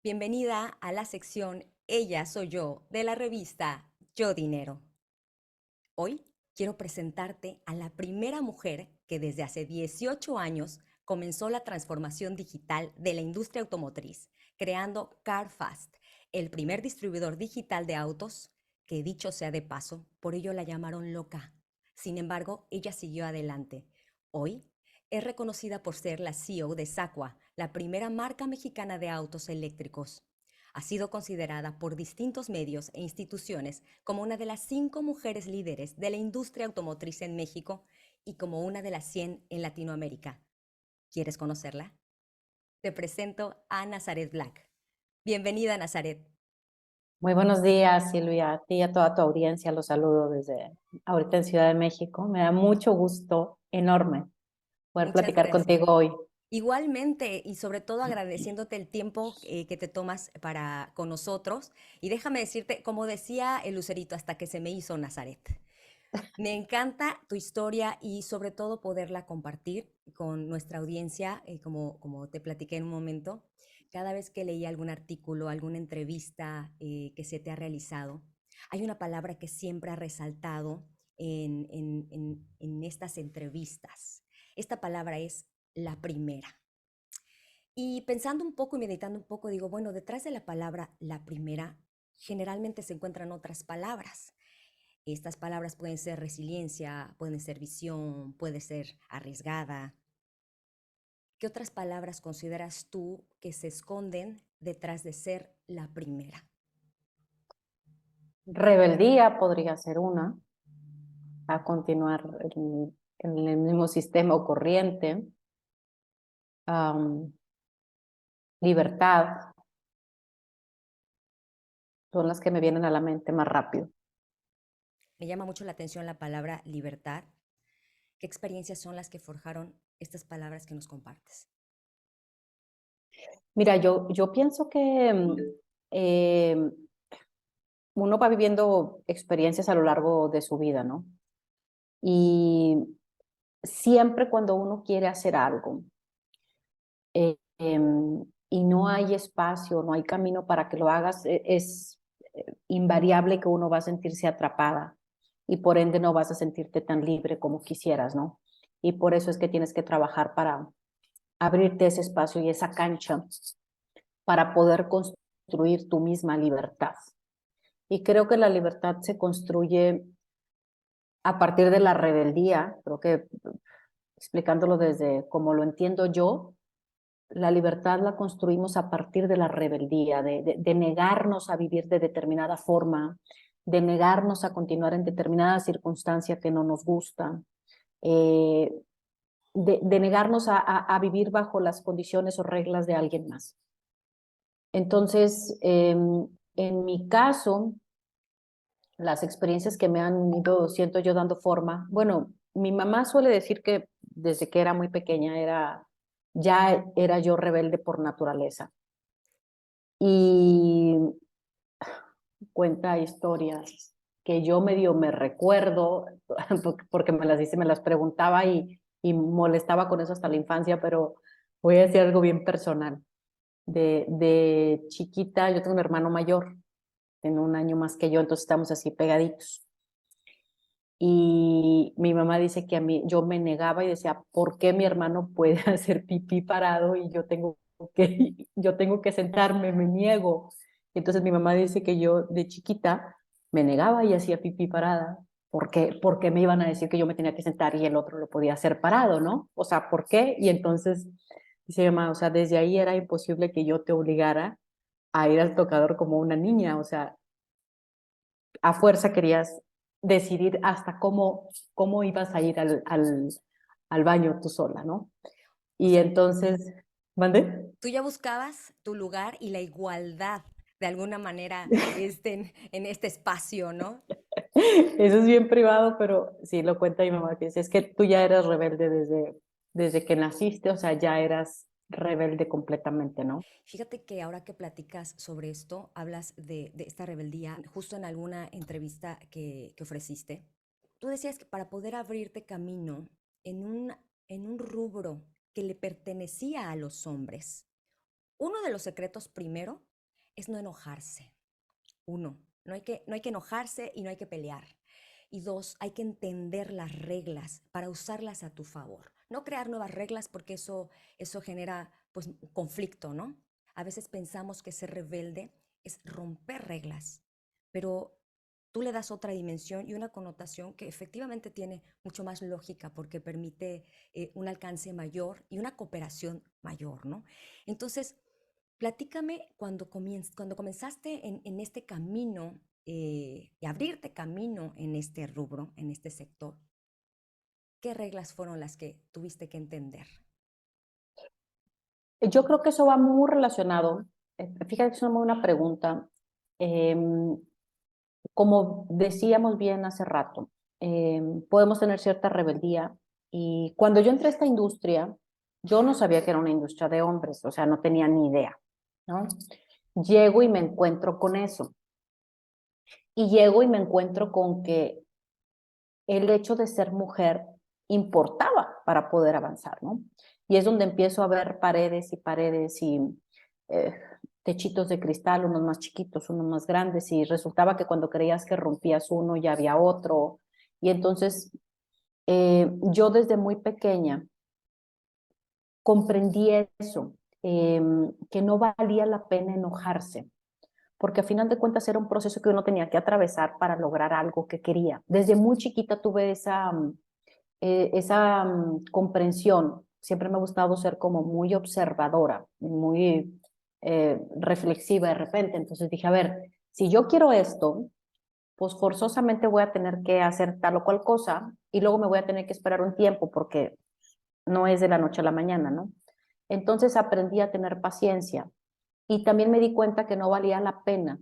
Bienvenida a la sección Ella soy yo de la revista Yo Dinero. Hoy quiero presentarte a la primera mujer que desde hace 18 años comenzó la transformación digital de la industria automotriz, creando CarFast, el primer distribuidor digital de autos, que dicho sea de paso, por ello la llamaron loca. Sin embargo, ella siguió adelante. Hoy es reconocida por ser la CEO de Sacua, la primera marca mexicana de autos eléctricos. Ha sido considerada por distintos medios e instituciones como una de las 5 mujeres líderes de la industria automotriz en México y como una de las 100 en Latinoamérica. ¿Quieres conocerla? Te presento a Nazaret Black. Bienvenida, Nazaret. Muy buenos días, Silvia. A ti y a toda tu audiencia los saludo desde ahorita en Ciudad de México. Me da mucho gusto, enorme, poder Muchas platicar gracias. contigo hoy. Igualmente, y sobre todo agradeciéndote el tiempo que te tomas para con nosotros. Y déjame decirte, como decía el Lucerito, hasta que se me hizo Nazaret. Me encanta tu historia y sobre todo poderla compartir con nuestra audiencia, como te platiqué en un momento. Cada vez que leí algún artículo, alguna entrevista que se te ha realizado, hay una palabra que siempre ha resaltado en estas entrevistas. Esta palabra es la primera. Y pensando un poco y meditando un poco, digo, bueno, detrás de la palabra la primera generalmente se encuentran otras palabras. Estas palabras pueden ser resiliencia, pueden ser visión, puede ser arriesgada. ¿Qué otras palabras consideras tú que se esconden detrás de ser la primera? Rebeldía podría ser una, a continuar en el mismo sistema o corriente. Am, Libertad son las que me vienen a la mente más rápido. Me llama mucho la atención la palabra libertad. ¿Qué experiencias son las que forjaron estas palabras que nos compartes? Mira, yo pienso que eh, uno va viviendo experiencias a lo largo de su vida, ¿no? Y siempre cuando uno quiere hacer algo y no hay espacio, no hay camino para que lo hagas, es invariable que uno va a sentirse atrapada y por ende no vas a sentirte tan libre como quisieras, ¿no? Y por eso es que tienes que trabajar para abrirte ese espacio y esa cancha para poder construir tu misma libertad. Y creo que la libertad se construye a partir de la rebeldía, creo que explicándolo desde como lo entiendo yo, la libertad la construimos a partir de la rebeldía, de negarnos a vivir de determinada forma, de negarnos a continuar en determinada circunstancia que no nos gusta, eh, de negarnos a vivir bajo las condiciones o reglas de alguien más. Entonces, en mi caso, las experiencias que me han ido, siento yo, dando forma. Bueno, mi mamá suele decir que desde que era muy pequeña ya era yo rebelde por naturaleza. Y cuenta historias que yo medio me recuerdo, porque me las hice, me las preguntaba y molestaba con eso hasta la infancia, pero voy a decir algo bien personal. De chiquita, yo tengo un hermano mayor, tiene un año más que yo, entonces estamos así pegaditos. Y mi mamá dice que a mí, yo me negaba y decía, ¿por qué mi hermano puede hacer pipí parado y yo tengo que sentarme, me niego? Y entonces mi mamá dice que yo de chiquita me negaba y hacía pipí parada. Porque me iban a decir que yo me tenía que sentar y el otro lo podía hacer parado, ¿no? O sea, ¿por qué? Y entonces dice mi mamá, o sea, desde ahí era imposible que yo te obligara a ir al tocador como una niña, o sea, a fuerza querías decidir hasta cómo ibas a ir al baño tú sola, ¿no? O Y sea, entonces, ¿mande? tú ya buscabas tu lugar y la igualdad de alguna manera en este espacio, ¿no? Eso es bien privado, pero sí lo cuenta mi mamá, que dice, es que tú ya eras rebelde desde que naciste, o sea, ya eras rebelde completamente, ¿no? Fíjate que ahora que platicas sobre esto, hablas de esta rebeldía, justo en alguna entrevista que ofreciste. Tú decías que para poder abrirte camino en en un rubro que le pertenecía a los hombres, uno de los secretos primero es no enojarse. Uno, no hay que enojarse y no hay que pelear. Y dos, hay que entender las reglas para usarlas a tu favor. No crear nuevas reglas porque eso genera pues conflicto, ¿no? A veces pensamos que ser rebelde es romper reglas, pero tú le das otra dimensión y una connotación que efectivamente tiene mucho más lógica porque permite un alcance mayor y una cooperación mayor, ¿no? Entonces, platícame cuando comenzaste en este camino y abrirte camino en este rubro, en este sector, ¿qué reglas fueron las que tuviste que entender? Yo creo que eso va muy relacionado. Fíjate que es una muy buena pregunta. Como decíamos bien hace rato, podemos tener cierta rebeldía y cuando yo entré a esta industria, yo no sabía que era una industria de hombres, o sea, no tenía ni idea, ¿no? Llego y me encuentro con eso y llego y me encuentro con que el hecho de ser mujer importaba para poder avanzar, ¿no? Y es donde empiezo a ver paredes y paredes y eh, techitos de cristal, unos más chiquitos, unos más grandes, y resultaba que cuando creías que rompías uno ya había otro. Y entonces yo desde muy pequeña comprendí eso, que no valía la pena enojarse, porque a final de cuentas era un proceso que uno tenía que atravesar para lograr algo que quería. Desde muy chiquita tuve esa comprensión. Siempre me ha gustado ser como muy observadora, muy reflexiva de repente. Entonces dije, a ver, si yo quiero esto, pues forzosamente voy a tener que hacer tal o cual cosa y luego me voy a tener que esperar un tiempo porque no es de la noche a la mañana, ¿no? Entonces aprendí a tener paciencia y también me di cuenta que no valía la pena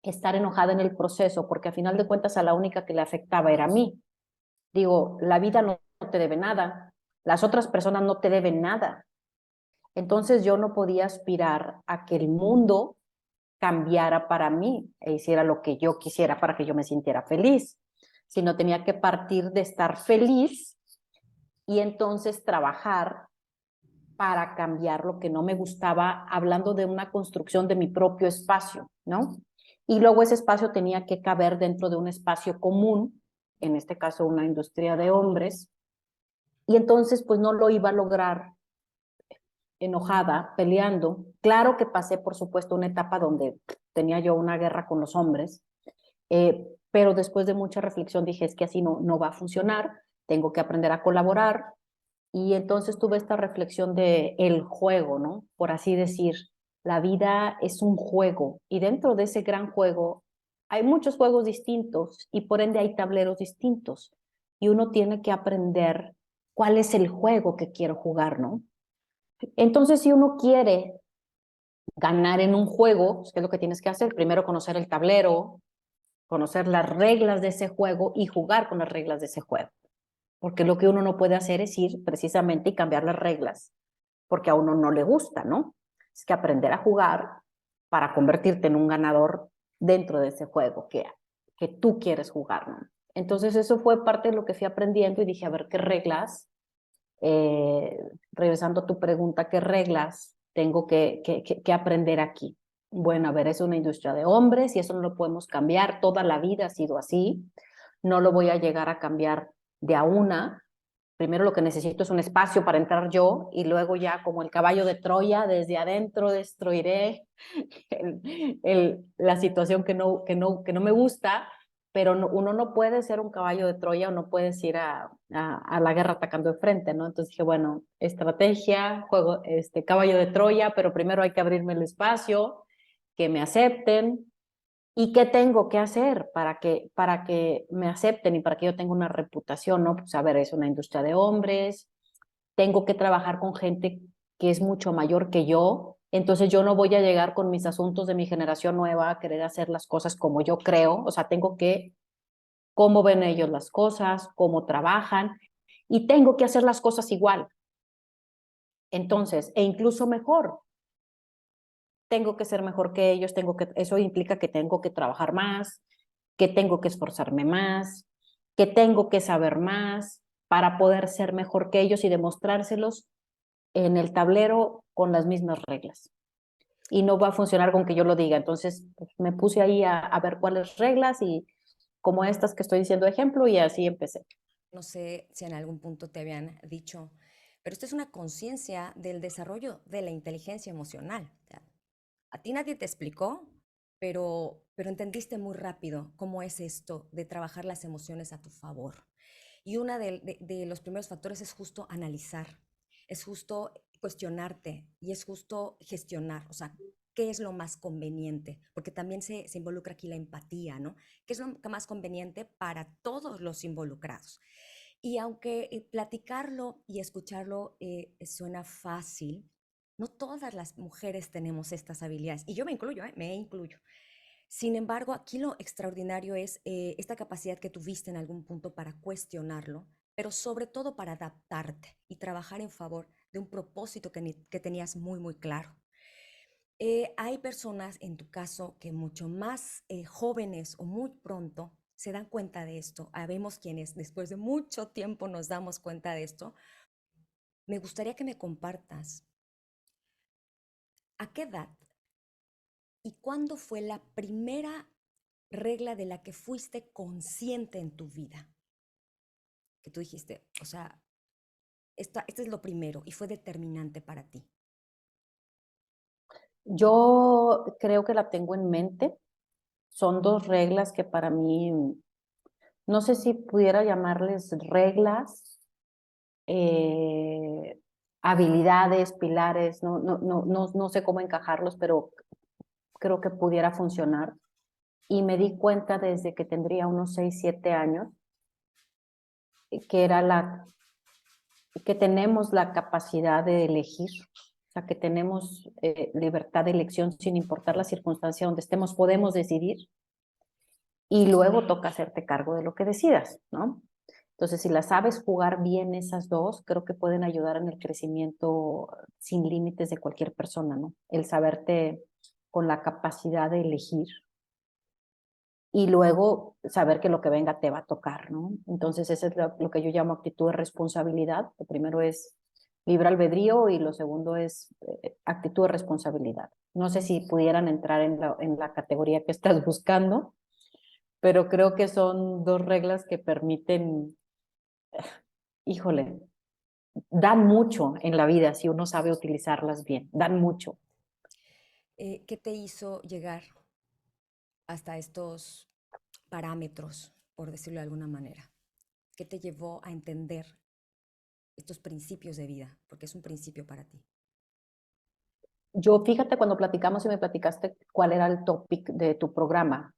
estar enojada en el proceso porque a final de cuentas a la única que le afectaba era a mí. Digo, la vida no te debe nada, las otras personas no te deben nada. Entonces yo no podía aspirar a que el mundo cambiara para mí e hiciera lo que yo quisiera para que yo me sintiera feliz, sino tenía que partir de estar feliz y entonces trabajar para cambiar lo que no me gustaba, hablando de una construcción de mi propio espacio, ¿no? Y luego ese espacio tenía que caber dentro de un espacio común, en este caso una industria de hombres, y entonces pues no lo iba a lograr enojada, peleando. Claro que pasé, por supuesto, una etapa donde tenía yo una guerra con los hombres, pero después de mucha reflexión dije, es que así no va a funcionar, tengo que aprender a colaborar, y entonces tuve esta reflexión de el juego, ¿no? Por así decir, la vida es un juego y dentro de ese gran juego hay muchos juegos distintos y por ende hay tableros distintos y uno tiene que aprender cuál es el juego que quiero jugar, ¿no? Entonces, si uno quiere ganar en un juego, ¿qué es lo que tienes que hacer? Primero conocer el tablero, conocer las reglas de ese juego y jugar con las reglas de ese juego. Porque lo que uno no puede hacer es ir precisamente y cambiar las reglas, porque a uno no le gusta, ¿no? Es que aprender a jugar para convertirte en un ganador dentro de ese juego que tú quieres jugar, ¿no? Entonces eso fue parte de lo que fui aprendiendo y dije, a ver, ¿qué reglas? Eh, Regresando a tu pregunta, ¿qué reglas tengo que aprender aquí? Bueno, a ver, es una industria de hombres y eso no lo podemos cambiar, toda la vida ha sido así, no lo voy a llegar a cambiar de a una. Primero lo que necesito es un espacio para entrar yo y luego ya como el caballo de Troya, desde adentro destruiré la situación que no me gusta, pero uno no puede ser un caballo de Troya o no puedes ir a la guerra atacando de frente, ¿no? Entonces dije, bueno, estrategia, juego, caballo de Troya, pero primero hay que abrirme el espacio, que me acepten, ¿y qué tengo que hacer para que me acepten y para que yo tenga una reputación, ¿no? Pues a ver, es una industria de hombres, tengo que trabajar con gente que es mucho mayor que yo, entonces yo no voy a llegar con mis asuntos de mi generación nueva a querer hacer las cosas como yo creo, o sea, tengo que, cómo ven ellos las cosas, cómo trabajan, y tengo que hacer las cosas igual. Entonces, e incluso mejor, tengo que ser mejor que ellos, eso implica que tengo que trabajar más, que tengo que esforzarme más, que tengo que saber más para poder ser mejor que ellos y demostrárselos en el tablero con las mismas reglas. y no va a funcionar con que yo lo diga. Entonces pues, me puse ahí a ver cuáles reglas y como estas que estoy diciendo de ejemplo y así empecé. No sé si en algún punto te habían dicho, pero esto es una conciencia del desarrollo de la inteligencia emocional. O sea, a ti nadie te explicó, pero entendiste muy rápido cómo es esto de trabajar las emociones a tu favor. Y uno de los primeros factores es justo analizar, es justo cuestionarte y es justo gestionar, o sea, qué es lo más conveniente, porque también se involucra aquí la empatía, ¿no? ¿Qué es lo más conveniente para todos los involucrados? Y aunque platicarlo y escucharlo suena fácil, no todas las mujeres tenemos estas habilidades. Y yo me incluyo, me incluyo. Sin embargo, aquí lo extraordinario es esta capacidad que tuviste en algún punto para cuestionarlo, pero sobre todo para adaptarte y trabajar en favor de un propósito que tenías muy, muy claro. Hay personas, en tu caso, que mucho más jóvenes o muy pronto se dan cuenta de esto. Habemos quienes después de mucho tiempo nos damos cuenta de esto. Me gustaría que me compartas a qué edad y cuándo fue la primera regla de la que fuiste consciente en tu vida. Que tú dijiste, o sea, esto es lo primero y fue determinante para ti. Yo creo que la tengo en mente. Son dos reglas que para mí, no sé si pudiera llamarles reglas, eh, habilidades, pilares, no sé cómo encajarlos, pero creo que pudiera funcionar. Y me di cuenta desde que tendría unos 6 7 años que era que tenemos la capacidad de elegir, o sea, que tenemos libertad de elección sin importar la circunstancia donde estemos, podemos decidir y luego toca hacerte cargo de lo que decidas, ¿no? Entonces, si las sabes jugar bien esas dos, creo que pueden ayudar en el crecimiento sin límites de cualquier persona, ¿no? El saberte con la capacidad de elegir y luego saber que lo que venga te va a tocar, ¿no? Entonces, eso es lo que yo llamo actitud de responsabilidad. Lo primero es libre albedrío y lo segundo es actitud de responsabilidad. No sé si pudieran entrar en la categoría que estás buscando, pero creo que son dos reglas que permiten, híjole, dan mucho en la vida si uno sabe utilizarlas bien, dan mucho. ¿Qué te hizo llegar hasta estos parámetros, por decirlo de alguna manera? ¿Qué te llevó a entender estos principios de vida? Porque es un principio para ti. Yo, fíjate, cuando platicamos y me platicaste cuál era el topic de tu programa,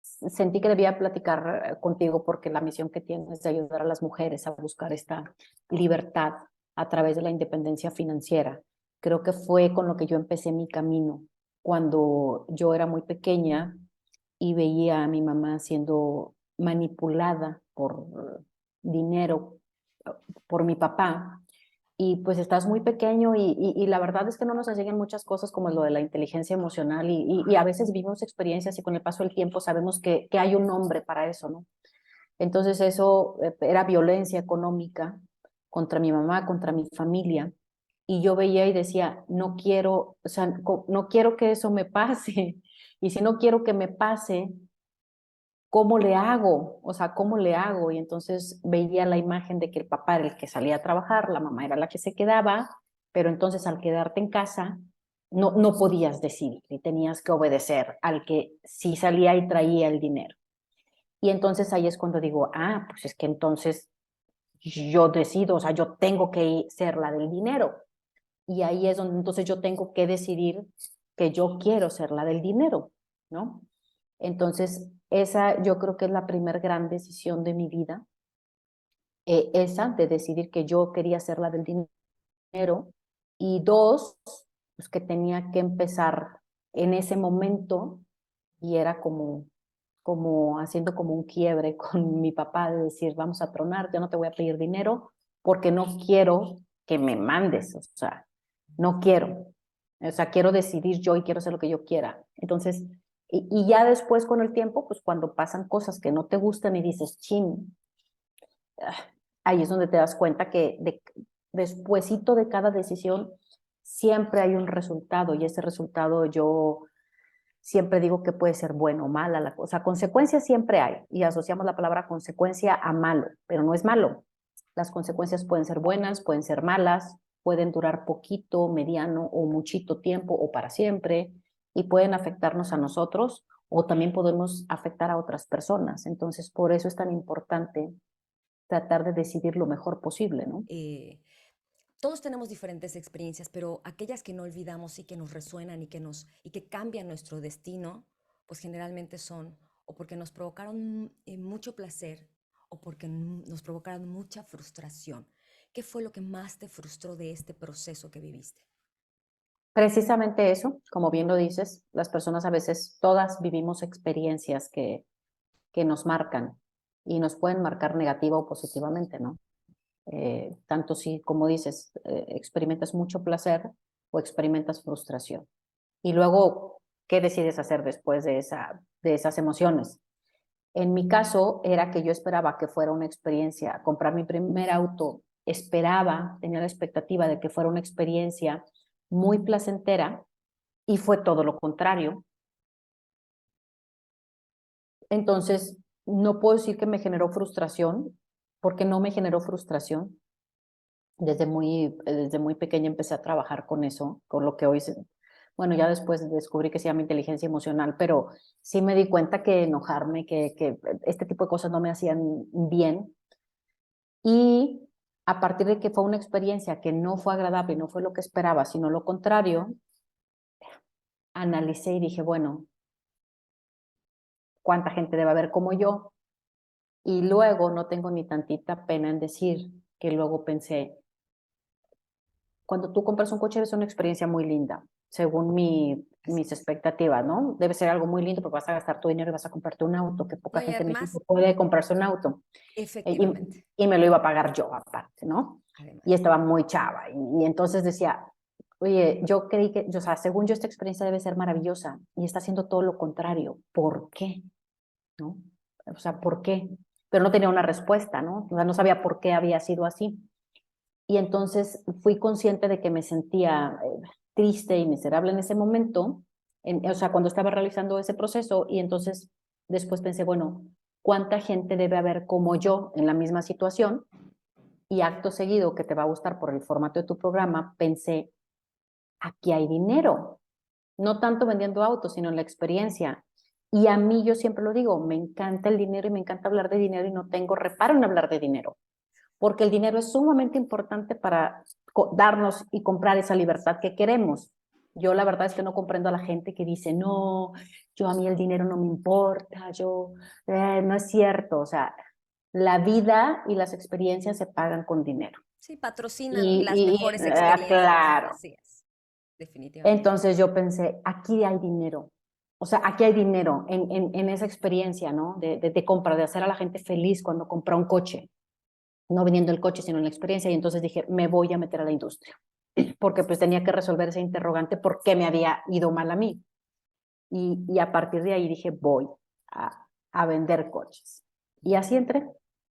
sentí que debía platicar contigo porque la misión que tienes es de ayudar a las mujeres a buscar esta libertad a través de la independencia financiera. Creo que fue con lo que yo empecé mi camino cuando yo era muy pequeña y veía a mi mamá siendo manipulada por dinero por mi papá. Y pues estás muy pequeño y la verdad es que no nos enseñan muchas cosas como lo de la inteligencia emocional y a veces vivimos experiencias y con el paso del tiempo sabemos que hay un nombre para eso, ¿no? Entonces eso era violencia económica contra mi mamá, contra mi familia. Y yo veía y decía, no quiero, o sea, no quiero que eso me pase. Y si no quiero que me pase, ¿cómo le hago? O sea, ¿cómo le hago? Y entonces veía la imagen de que el papá era el que salía a trabajar, la mamá era la que se quedaba, pero entonces al quedarte en casa no podías decidir y tenías que obedecer al que sí salía y traía el dinero. Y entonces ahí es cuando digo, ah, pues es que entonces yo decido, o sea, yo tengo que ser la del dinero. Y ahí es donde entonces yo tengo que decidir que yo quiero ser la del dinero, ¿no? Entonces, esa yo creo que es la primer gran decisión de mi vida, esa de decidir que yo quería ser la del dinero. Y dos, pues que tenía que empezar en ese momento y era como haciendo como un quiebre con mi papá de decir, vamos a tronar, ya no te voy a pedir dinero porque no quiero que me mandes, o sea, no quiero, o sea, quiero decidir yo y quiero hacer lo que yo quiera. Entonces, y ya después con el tiempo, pues cuando pasan cosas que no te gustan y dices, chin, ahí es donde te das cuenta que despuésito de cada decisión siempre hay un resultado y ese resultado yo siempre digo que puede ser bueno o mala la cosa. Consecuencias siempre hay y asociamos la palabra consecuencia a malo, pero no es malo. Las consecuencias pueden ser buenas, pueden ser malas, pueden durar poquito, mediano o muchito tiempo o para siempre y pueden afectarnos a nosotros o también podemos afectar a otras personas. Entonces, por eso es tan importante tratar de decidir lo mejor posible, ¿no? Todos tenemos diferentes experiencias, pero aquellas que no olvidamos y que nos resuenan y que cambian nuestro destino, pues generalmente son o porque nos provocaron mucho placer o porque nos provocaron mucha frustración. ¿Qué fue lo que más te frustró de este proceso que viviste? Precisamente eso, como bien lo dices, las personas a veces todas vivimos experiencias que nos marcan y nos pueden marcar negativa o positivamente, ¿no? Tanto si, como dices, experimentas mucho placer o experimentas frustración. Y luego, ¿qué decides hacer después de esas emociones? En mi caso, era que yo esperaba que fuera una experiencia, comprar mi primer auto, esperaba, tenía la expectativa de que fuera una experiencia muy placentera y fue todo lo contrario. Entonces, no puedo decir que me generó frustración, porque no me generó frustración. Desde muy pequeña empecé a trabajar con eso, con lo que hoy, bueno, ya después descubrí que se llama inteligencia emocional, pero sí me di cuenta que enojarme, que este tipo de cosas no me hacían bien. Y a partir de que fue una experiencia que no fue agradable, no fue lo que esperaba, sino lo contrario, analicé y dije, bueno, ¿cuánta gente debe haber como yo? Y luego no tengo ni tantita pena en decir que luego pensé, cuando tú compras un coche es una experiencia muy linda, según Así mis es. expectativas, ¿no? Debe ser algo muy lindo porque vas a gastar tu dinero y vas a comprarte un auto, que No, poca y gente en además, México puede comprarse un auto. Y, efectivamente, y me lo iba a pagar yo aparte, ¿no? Y además. estaba muy chava. Y entonces decía, oye, yo creí que, o sea, según yo esta experiencia debe ser maravillosa y está haciendo todo lo contrario. ¿Por qué? ¿No? O sea, ¿por qué? Pero no tenía una respuesta, ¿no? O sea, no sabía por qué había sido así. Y entonces fui consciente de que me sentía triste y miserable en ese momento, o sea, cuando estaba realizando ese proceso, y entonces después pensé, bueno, ¿cuánta gente debe haber como yo en la misma situación? Y acto seguido, que te va a gustar por el formato de tu programa, pensé, aquí hay dinero, no tanto vendiendo autos, sino en la experiencia. Y a mí, yo siempre lo digo, me encanta el dinero y me encanta hablar de dinero y no tengo reparo en hablar de dinero porque el dinero es sumamente importante para darnos y comprar esa libertad que queremos. Yo la verdad es que no comprendo a la gente que dice, no, yo a mí el dinero no me importa, no es cierto, o sea, la vida y las experiencias se pagan con dinero. Sí, patrocinan las mejores experiencias, Claro, así es, definitivamente. entonces yo pensé, aquí hay dinero. O sea, aquí hay dinero en esa experiencia, ¿no? De compra, de hacer a la gente feliz cuando compra un coche no vendiendo el coche, sino en la experiencia, y entonces dije, me voy a meter a la industria, porque pues tenía que resolver ese interrogante, ¿por qué me había ido mal a mí? Y a partir de ahí dije, voy a vender coches. Y así entré.